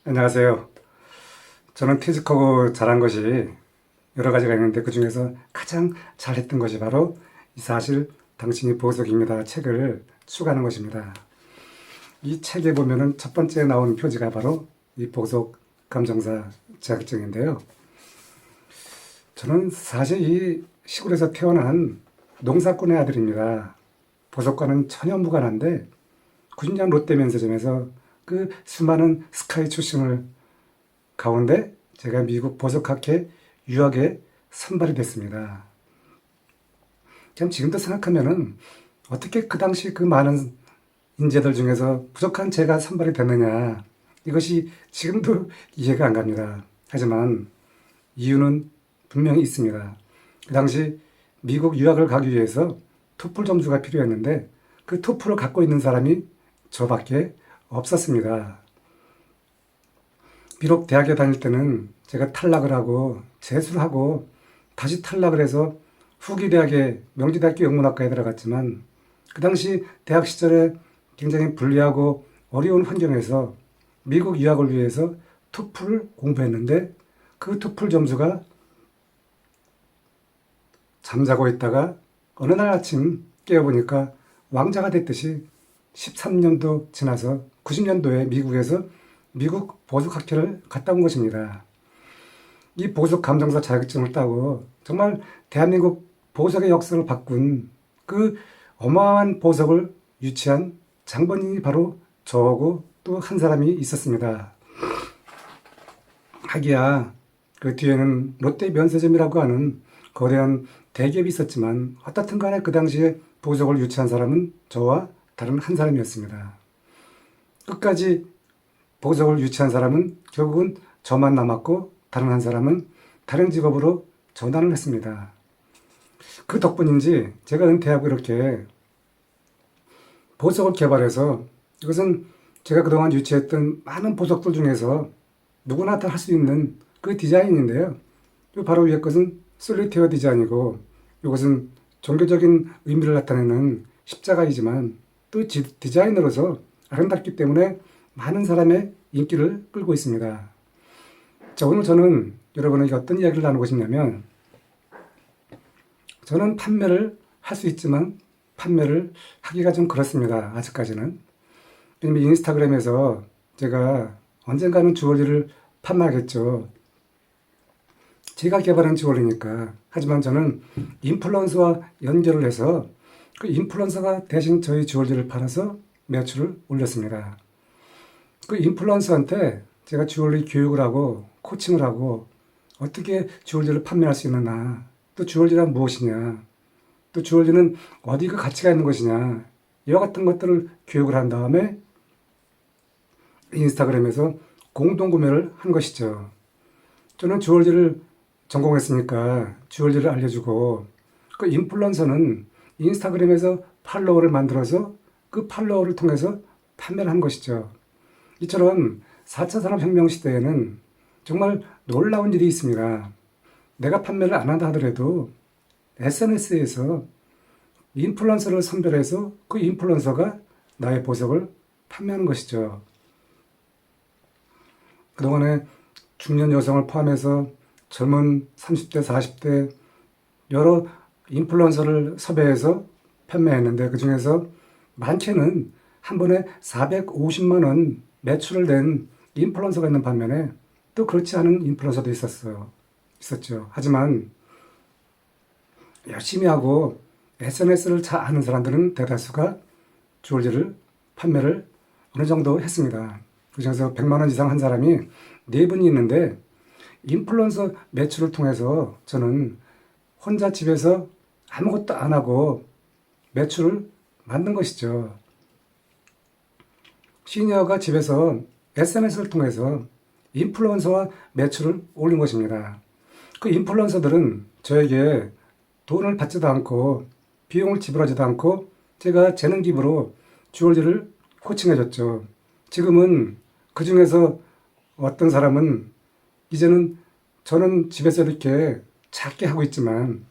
안녕하세요. 저는 퇴직하고 잘한 것이 여러 가지가 있는데 그 중에서 가장 잘했던 것이 바로 이 사실 당신이 보석입니다 책을 출간한 것입니다. 이 책에 보면은 첫 번째 나온 표지가 바로 이 보석 감정사 자격증인데요. 저는 사실 이 시골에서 태어난 농사꾼의 아들입니다. 보석과는 전혀 무관한데 90년 롯데면세점에서 그 수많은 스카이 출신을 가운데 제가 미국 보석학회 유학에 선발이 됐습니다. 참 지금도 생각하면은 어떻게 그 당시 그 많은 인재들 중에서 부족한 제가 선발이 됐느냐, 이것이 지금도 이해가 안 갑니다. 하지만 이유는 분명히 있습니다. 그 당시 미국 유학을 가기 위해서 토플 점수가 필요했는데 그 토플을 갖고 있는 사람이 저밖에 없었습니다. 비록 대학에 다닐 때는 제가 탈락을 하고 재수를 하고 다시 탈락을 해서 후기 대학에 명지대학교 영문학과에 들어갔지만 그 당시 대학 시절에 굉장히 불리하고 어려운 환경에서 미국 유학을 위해서 토플을 공부했는데 그 토플 점수가 잠자고 있다가 어느 날 아침 깨어보니까 왕자가 됐듯이 13년도 지나서 90년도에 미국에서 미국 보석학회를 갔다 온 것입니다. 이 보석 감정사 자격증을 따고 정말 대한민국 보석의 역사를 바꾼 그 어마어마한 보석을 유치한 장본인이 바로 저하고 또 한 사람이 있었습니다. 하기야 그 뒤에는 롯데 면세점이라고 하는 거대한 대기업이 있었지만 어떻든 간에 그 당시에 보석을 유치한 사람은 저와 다른 한 사람이었습니다. 끝까지 보석을 유치한 사람은 결국은 저만 남았고 다른 한 사람은 다른 직업으로 전환을 했습니다. 그 덕분인지 제가 은퇴하고 이렇게 보석을 개발해서, 이것은 제가 그동안 유치했던 많은 보석들 중에서 누구나 다 할 수 있는 그 디자인인데요. 바로 위에 것은 솔리테어 디자인이고 이것은 종교적인 의미를 나타내는 십자가이지만 또 디자인으로서 아름답기 때문에 많은 사람의 인기를 끌고 있습니다. 자, 오늘 저는 여러분에게 어떤 이야기를 나누고 싶냐면, 저는 판매를 할 수 있지만 판매를 하기가 좀 그렇습니다. 아직까지는. 왜냐면 인스타그램에서 제가 언젠가는 주얼리를 판매하겠죠. 제가 개발한 주얼리니까. 하지만 저는 인플루언서와 연결을 해서 그 인플루언서가 대신 저희 주얼리를 팔아서 매출을 올렸습니다. 그 인플루언서한테 제가 주얼리 교육을 하고 코칭을 하고 어떻게 주얼리를 판매할 수 있느냐, 또 주얼리란 무엇이냐, 또 주얼리는 어디가 가치가 있는 것이냐, 이와 같은 것들을 교육을 한 다음에 인스타그램에서 공동구매를 한 것이죠. 저는 주얼리를 전공했으니까 주얼리를 알려주고, 그 인플루언서는 인스타그램에서 팔로워를 만들어서 그 팔로워를 통해서 판매를 한 것이죠. 이처럼 4차 산업혁명 시대에는 정말 놀라운 일이 있습니다. 내가 판매를 안 한다 하더라도 SNS에서 인플루언서를 선별해서 그 인플루언서가 나의 보석을 판매하는 것이죠. 그동안에 중년 여성을 포함해서 젊은 30대, 40대 여러 인플루언서를 섭외해서 판매했는데 그 중에서 많게는 한 번에 450만 원 매출을 낸 인플루언서가 있는 반면에 또 그렇지 않은 인플루언서도 있었죠. 하지만 열심히 하고 SNS를 잘 아는 사람들은 대다수가 주얼리를 판매를 어느 정도 했습니다. 그 중에서 100만 원 이상 한 사람이 4분이 있는데, 인플루언서 매출을 통해서 저는 혼자 집에서 아무것도 안 하고 매출을 만든 것이죠. 시니어가 집에서 SNS를 통해서 인플루언서와 매출을 올린 것입니다. 그 인플루언서들은 저에게 돈을 받지도 않고 비용을 지불하지도 않고 제가 재능 기부로 주얼리를 코칭해줬죠. 지금은 그 중에서 어떤 사람은 이제는 저는 집에서 이렇게 작게 하고 있지만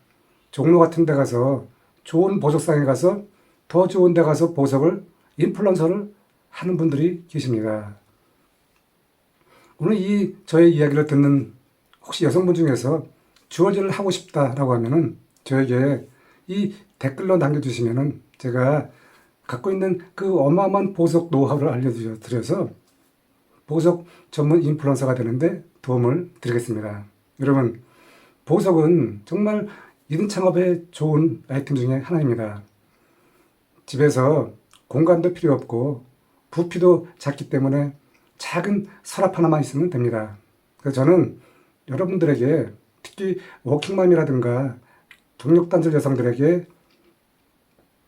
종로 같은 데 가서 좋은 보석상에 가서 더 좋은 데 가서 보석을 인플루언서를 하는 분들이 계십니다. 오늘 이 저의 이야기를 듣는 혹시 여성분 중에서 주어질을 하고 싶다라고 하면은 저에게 이 댓글로 남겨주시면은 제가 갖고 있는 그 어마어마한 보석 노하우를 알려드려서 보석 전문 인플루언서가 되는데 도움을 드리겠습니다. 여러분, 보석은 정말 1인 창업에 좋은 아이템 중에 하나입니다. 집에서 공간도 필요 없고 부피도 작기 때문에 작은 서랍 하나만 있으면 됩니다. 그래서 저는 여러분들에게 특히 워킹맘이라든가 동력단절 여성들에게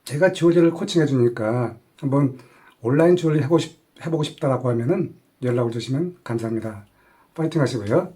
제가 주얼리를 코칭해 주니까 한번 온라인 주얼리 해보고 싶다라고 하면은 연락을 주시면 감사합니다. 파이팅 하시고요.